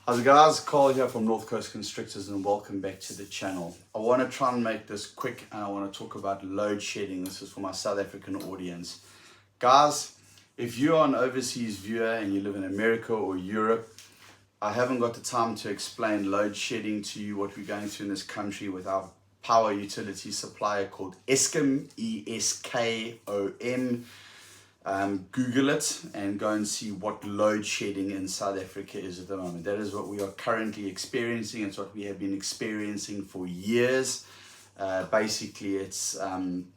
How's it guys? Carl here from North Coast Constrictors and welcome back to the channel. I want to try and make this quick and I want to talk about load shedding. This is for my South African audience. Guys, if you are an overseas viewer and you live in America or Europe, I haven't got the time to explain load shedding to you, what we're going through in this country with our power utility supplier called Eskom, E-S-K-O-M. Google it and go and see what load shedding in South Africa is at the moment. That is what we are currently experiencing. It's what we have been experiencing for years. Basically, it's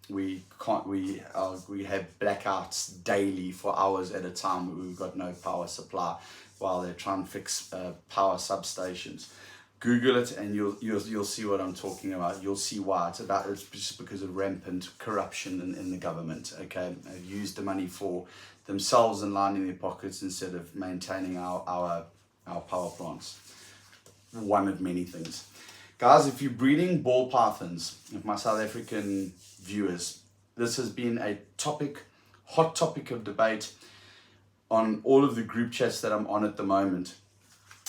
we have blackouts daily for hours at a time. We've got no power supply while they're trying to fix power substations. Google it and you'll see what I'm talking about. You'll see why. It's just because of rampant corruption in the government. Okay, they've used the money for themselves and lining their pockets instead of maintaining our power plants. One of many things, guys. If you're breeding ball pythons, if my South African viewers, this has been a hot topic of debate on all of the group chats that I'm on at the moment.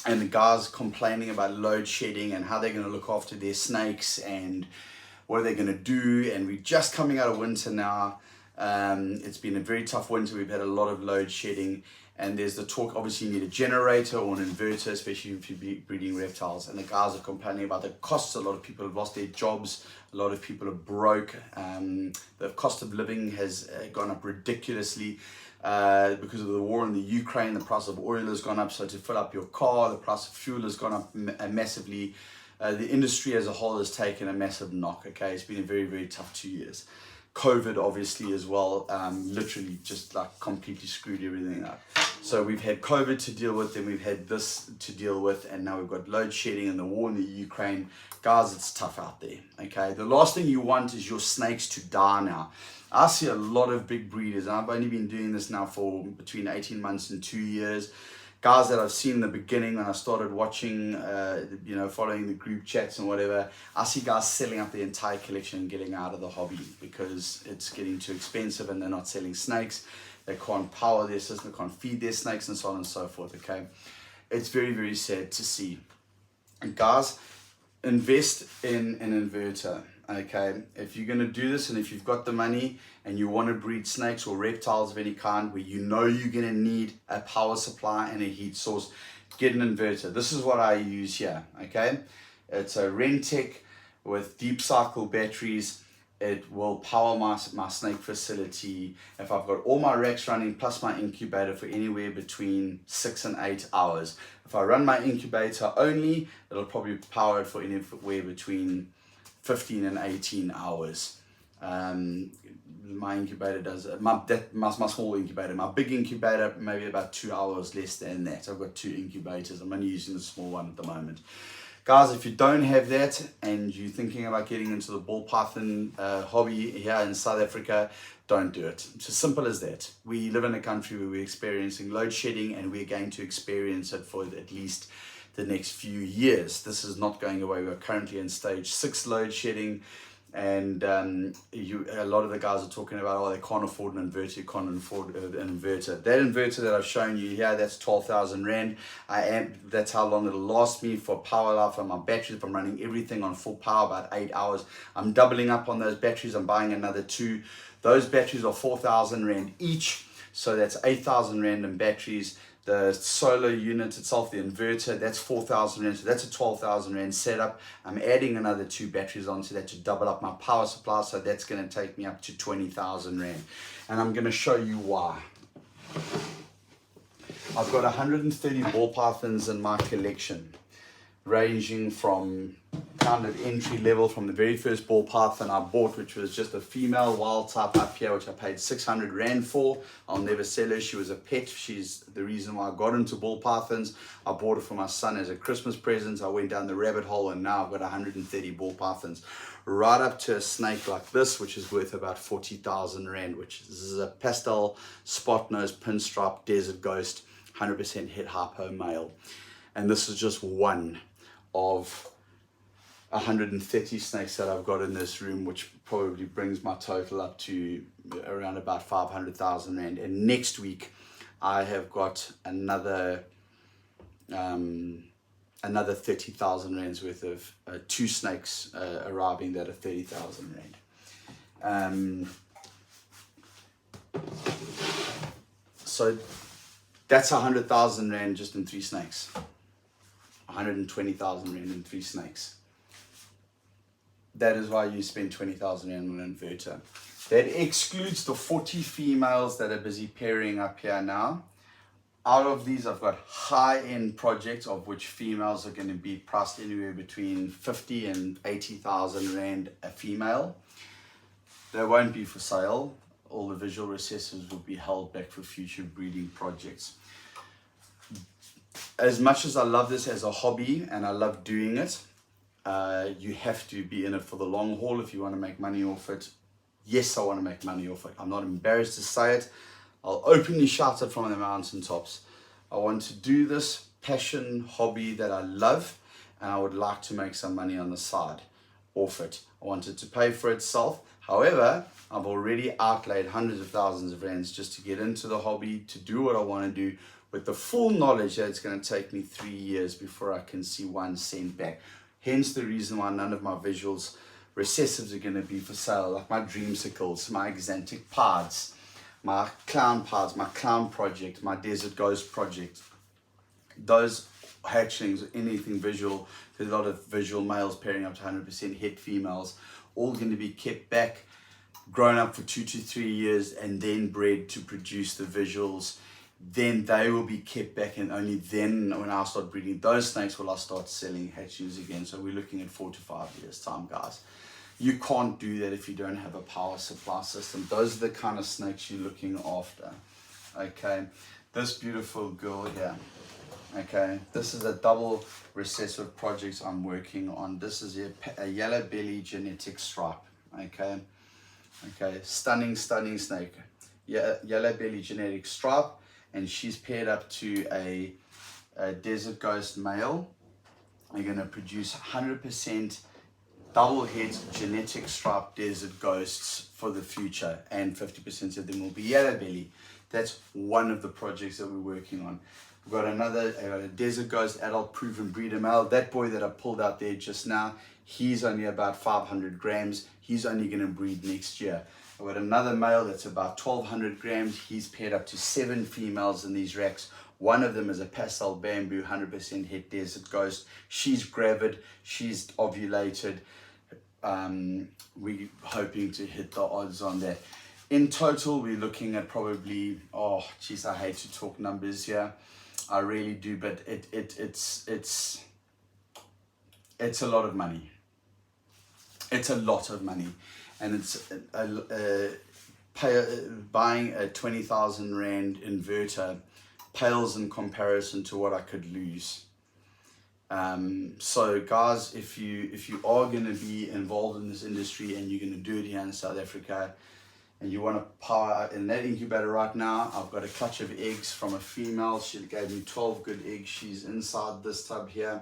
And the guys complaining about load shedding and how they're going to look after their snakes and what are they going to do. And we're just coming out of winter now. It's been a very tough winter. We've had a lot of load shedding. And there's the talk, obviously you need a generator or an inverter, especially if you're breeding reptiles. And the guys are complaining about the costs. A lot of people have lost their jobs. A lot of people are broke. The cost of living has gone up ridiculously. Because of the war in the Ukraine, the price of oil has gone up. So to fill up your car, the price of fuel has gone up massively. The industry as a whole has taken a massive knock. Okay, it's been a very, very tough 2 years. COVID obviously as well, literally just like completely screwed everything up. So we've had COVID to deal with, then we've had this to deal with, and now we've got load shedding and the war in the Ukraine. Guys, it's tough out there. Okay, the last thing you want is your snakes to die now. I see a lot of big breeders, and I've only been doing this now for between 18 months and 2 years. Guys that I've seen in the beginning when I started watching, following the group chats and whatever, I see guys selling up the entire collection and getting out of the hobby because it's getting too expensive and they're not selling snakes. They can't power their system, they can't feed their snakes and so on and so forth, okay? It's very, very sad to see. And guys, invest in an inverter. Okay, if you're going to do this and if you've got the money and you want to breed snakes or reptiles of any kind where you know you're going to need a power supply and a heat source, get an inverter. This is what I use here. Okay, it's a Rentec with deep cycle batteries. It will power my snake facility. If I've got all my racks running plus my incubator for anywhere between 6 and 8 hours. If I run my incubator only, it'll probably power it for anywhere between 15 and 18 hours. My incubator does, my small incubator, my big incubator, maybe about 2 hours less than that. I've got 2 incubators. I'm only using the small one at the moment. Guys, if you don't have that and you're thinking about getting into the ball python hobby here in South Africa, don't do it. It's as simple as that. We live in a country where we're experiencing load shedding and we're going to experience it for at least the next few years. This is not going away. We're currently in stage 6 load shedding, and a lot of the guys are talking about, oh, they can't afford an inverter, you can't afford an inverter. That inverter that I've shown you here, that's 12,000 Rand. That's how long it'll last me for power life on my batteries. If I'm running everything on full power, about 8 hours. I'm doubling up on those batteries. I'm buying another 2. Those batteries are 4,000 Rand each, so that's 8,000 Rand in batteries. The solar unit itself, the inverter, that's 4,000 Rand, so that's a 12,000 Rand setup. I'm adding another 2 batteries onto that to double up my power supply, so that's going to take me up to 20,000 Rand. And I'm going to show you why. I've got 130 ball pythons in my collection, ranging from kind of entry level, from the very first ball python I bought, which was just a female wild type up here, which I paid 600 Rand for. I'll never sell her. She was a pet. She's the reason why I got into ball pythons. I bought her for my son as a Christmas present. I went down the rabbit hole and now I've got 130 ball pythons, right up to a snake like this, which is worth about 40,000 Rand, which is a pastel spot nose pinstripe desert ghost, 100% het hypo male. And this is just one of 130 snakes that I've got in this room, which probably brings my total up to around about 500,000 Rand. And next week I have got another another 30,000 rands worth of 2 snakes arriving that are 30,000 rand. So that's 100,000 rand just in 3 snakes. 120,000 rand in 3 snakes. That is why you spend 20,000 rand on an inverter. That excludes the 40 females that are busy pairing up here now. Out of these, I've got high-end projects of which females are going to be priced anywhere between 50 and 80,000 rand a female. They won't be for sale. All the visual recessives will be held back for future breeding projects. As much as I love this as a hobby and I love doing it, you have to be in it for the long haul if you want to make money off it. Yes, I want to make money off it. I'm not embarrassed to say it. I'll openly shout it from the mountaintops. I want to do this passion hobby that I love, and I would like to make some money on the side off it. I want it to pay for itself. However, I've already outlaid hundreds of thousands of rands just to get into the hobby, to do what I want to do, with the full knowledge that it's going to take me 3 years before I can see 1 cent back. Hence the reason why none of my visuals recessives are going to be for sale, like my dreamsicles, my exantic pards, my clown pards, my clown project, my desert ghost project. Those hatchlings, anything visual, there's a lot of visual males pairing up to 100% het females, all going to be kept back, grown up for 2 to 3 years, and then bred to produce the visuals. Then they will be kept back, and only then when I start breeding those snakes will I start selling hatchlings again. So we're looking at 4 to 5 years time, guys. You can't do that if you don't have a power supply system. Those are the kind of snakes you're looking after. Okay, this beautiful girl here. Okay, this is a double recessive project I'm working on. This is a yellow belly genetic stripe. Okay, stunning snake. Yeah, yellow belly genetic stripe, and she's paired up to a desert ghost male. We're going to produce 100% double heads genetic striped desert ghosts for the future, and 50% of them will be yellow belly. That's one of the projects that we're working on. We've got a desert ghost adult proven breeder male. That boy that I pulled out there just now, he's only about 500 grams. He's only going to breed next year. I've got another male that's about 1,200 grams. He's paired up to 7 females in these racks. One of them is a pastel bamboo, 100% het desert ghost. She's gravid, she's ovulated. We're hoping to hit the odds on that. In total, we're looking at probably, oh geez, I hate to talk numbers here. I really do, but it's a lot of money. It's a lot of money, and it's buying a 20,000 rand inverter pales in comparison to what I could lose. So guys, if you are going to be involved in this industry and you're going to do it here in South Africa, and you want to power in that incubator right now, I've got a clutch of eggs from a female. She gave me 12 good eggs. She's inside this tub here.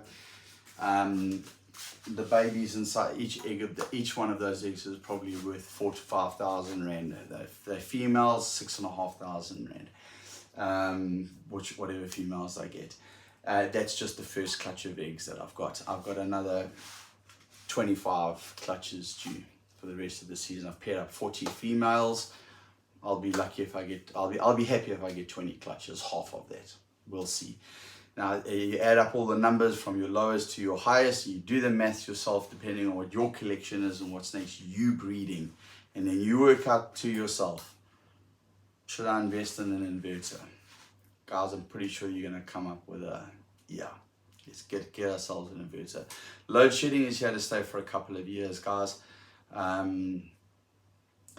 The babies inside each one of those eggs is probably worth 4,000 to 5,000 rand. They're females, 6,500 rand. Whatever females I get. That's just the first clutch of eggs that I've got. I've got another 25 clutches due for the rest of the season. I've paired up 40 females. I'll be lucky if I get, I'll be happy if I get 20 clutches, half of that. We'll see. Now you add up all the numbers from your lowest to your highest, you do the maths yourself depending on what your collection is and what snakes you breeding, and then you work out to yourself, should I invest in an inverter? Guys, I'm pretty sure you're going to come up with let's get ourselves an inverter. Load shedding is here to stay for a couple of years, guys.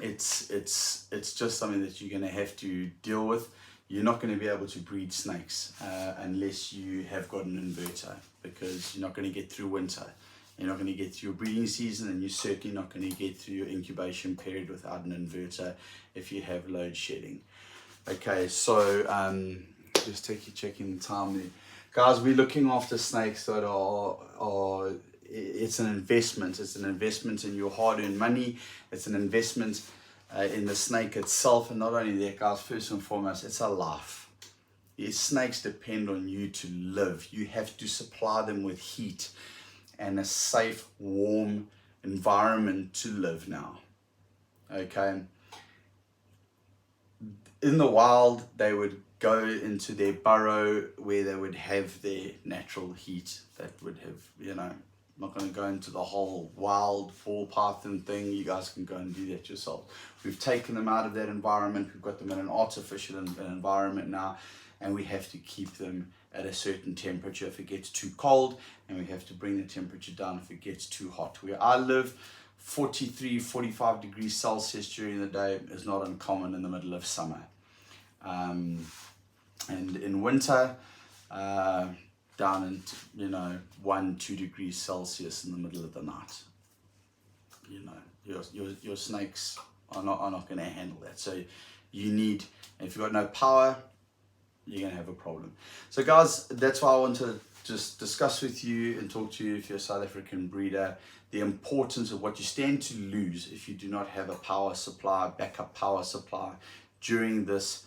It's just something that you're going to have to deal with. You're not going to be able to breed snakes unless you have got an inverter, because you're not going to get through winter. You're not going to get through your breeding season, and you're certainly not going to get through your incubation period without an inverter if you have load shedding. Okay, so just checking the time there. Guys, we're looking after snakes that are it's an investment. It's an investment in your hard-earned money. It's an investment in the snake itself. And not only that, guys, first and foremost, it's a life. These snakes depend on you to live. You have to supply them with heat and a safe, warm environment to live now. Okay? In the wild, they would go into their burrow where they would have their natural heat that would have, you know, I'm not going to go into the whole wild ball python thing. You guys can go and do that yourself. We've taken them out of that environment. We've got them in an artificial environment now, and we have to keep them at a certain temperature if it gets too cold, and we have to bring the temperature down if it gets too hot. Where I live, 43, 45 degrees Celsius during the day is not uncommon in the middle of summer. And in winter, down into, you know, 1-2 degrees Celsius in the middle of the night. You know, your snakes are not going to handle that. So you need, if you've got no power, you're going to have a problem. So guys, that's why I want to just discuss with you and talk to you, if you're a South African breeder, the importance of what you stand to lose if you do not have a power supply, backup power supply during this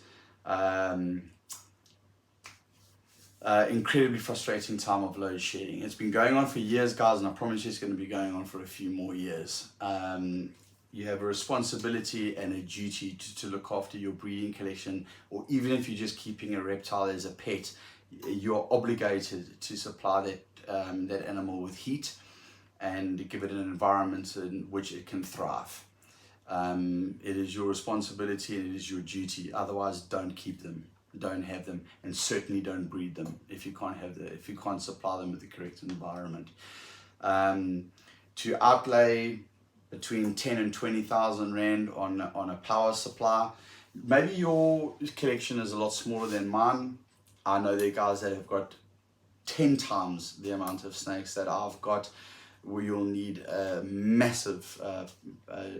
incredibly frustrating time of load shedding. It's been going on for years, guys, and I promise you it's going to be going on for a few more years. You have a responsibility and a duty to look after your breeding collection, or even if you're just keeping a reptile as a pet, you're obligated to supply that animal with heat and give it an environment in which it can thrive. It is your responsibility and it is your duty. Otherwise, don't keep them, don't have them, and certainly don't breed them if you can't supply them with the correct environment. To outlay between 10 and 20,000 Rand on a power supply, maybe your collection is a lot smaller than mine. I know there are guys that have got 10 times the amount of snakes that I've got, where you'll need a massive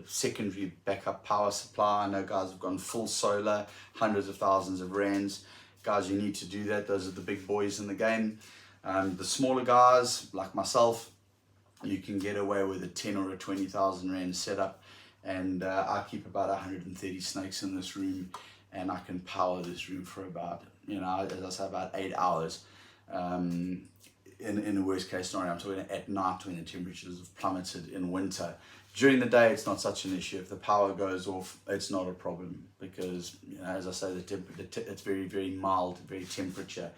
secondary backup power supply. I know guys have gone full solar, hundreds of thousands of Rands. Guys, you need to do that. Those are the big boys in the game. The smaller guys, like myself, you can get away with a 10 or a 20,000 Rand setup. And I keep about 130 snakes in this room, and I can power this room for about, you know, as I say, about 8 hours. In the worst case scenario, I'm talking at night when the temperatures have plummeted in winter. During the day, it's not such an issue. If the power goes off, it's not a problem because, you know, as I say, it's very, very mild, very temperature.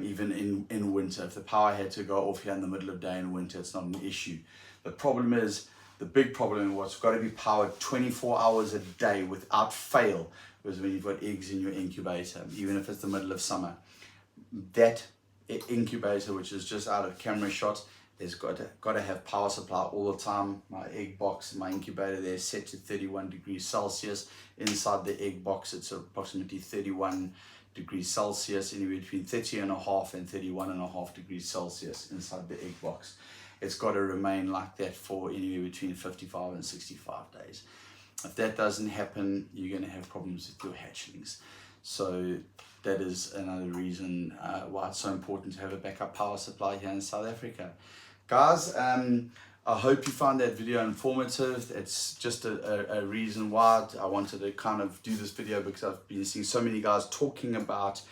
Even in winter, if the power had to go off here in the middle of day in winter, it's not an issue. The problem is, the big problem, what's got to be powered 24 hours a day without fail, is when you've got eggs in your incubator, even if it's the middle of summer. That incubator, which is just out of camera shot, has got to have power supply all the time. My egg box, my incubator there is set to 31 degrees Celsius. Inside the egg box, it's approximately 31 degrees Celsius, anywhere between 30.5 and 31.5 degrees Celsius inside the egg box. It's got to remain like that for anywhere between 55 and 65 days. If that doesn't happen, you're going to have problems with your hatchlings. So that is another reason why it's so important to have a backup power supply here in South Africa. Guys, I hope you found that video informative. It's just a reason why I wanted to kind of do this video, because I've been seeing so many guys talking about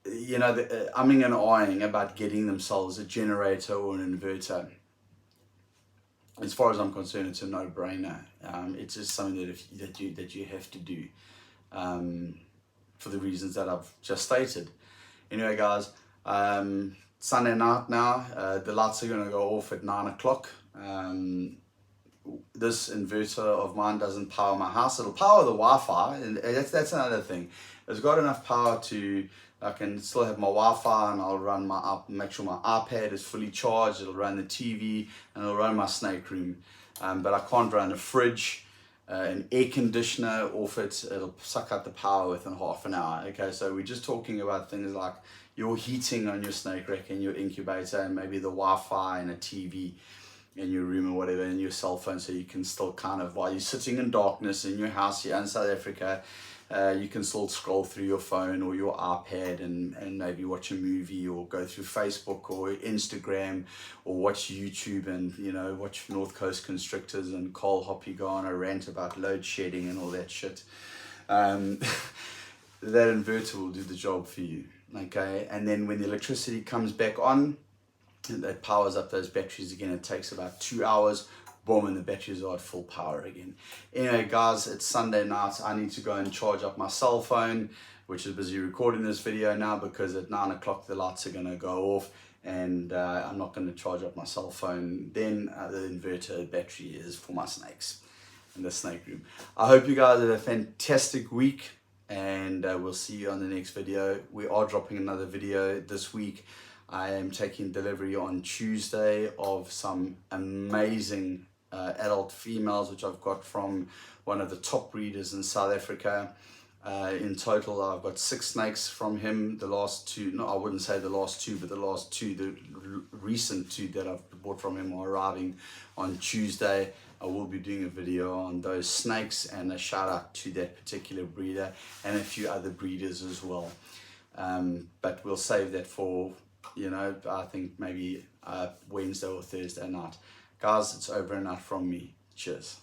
you know, umming and ahhing about getting themselves a generator or an inverter. As far as I'm concerned, it's a no-brainer. It's just something that you have to do for the reasons that I've just stated. Anyway, guys, Sunday night now, the lights are going to go off at 9 o'clock. This inverter of mine doesn't power my house. It'll power the Wi-Fi, and that's another thing. It's got enough power to, I can still have my Wi-Fi, and I'll run make sure my iPad is fully charged. It'll run the TV, and it'll run my snake room. But I can't run a fridge, an air conditioner off it. It'll suck out the power within half an hour. Okay, so we're just talking about things like your heating on your snake rack and your incubator, and maybe the Wi-Fi and a TV in your room or whatever, and your cell phone, so you can still kind of, while you're sitting in darkness in your house here in South Africa, you can still scroll through your phone or your iPad and maybe watch a movie, or go through Facebook or Instagram, or watch YouTube, and, you know, watch North Coast Constrictors and Cole Hoppy go on a rant about load shedding and all that shit. that inverter will do the job for you. Okay, and then when the electricity comes back on, that powers up those batteries again. It takes about 2 hours, boom, and the batteries are at full power again. Anyway guys, it's Sunday night. I need to go and charge up my cell phone, which is busy recording this video now, because at 9 o'clock the lights are going to go off, and I'm not going to charge up my cell phone. Then the inverter battery is for my snakes in the snake room. I hope you guys have a fantastic week, and we'll see you on the next video. We are dropping another video this week. I am taking delivery on Tuesday of some amazing adult females, which I've got from one of the top breeders in South Africa. In total, I've got 6 snakes from him. The last 2, no, I wouldn't say the last 2, but the last 2, the recent 2 that I've bought from him are arriving on Tuesday. I will be doing a video on those snakes, and a shout out to that particular breeder and a few other breeders as well. But we'll save that for, I think maybe Wednesday or Thursday night. Guys, it's over and out from me. Cheers.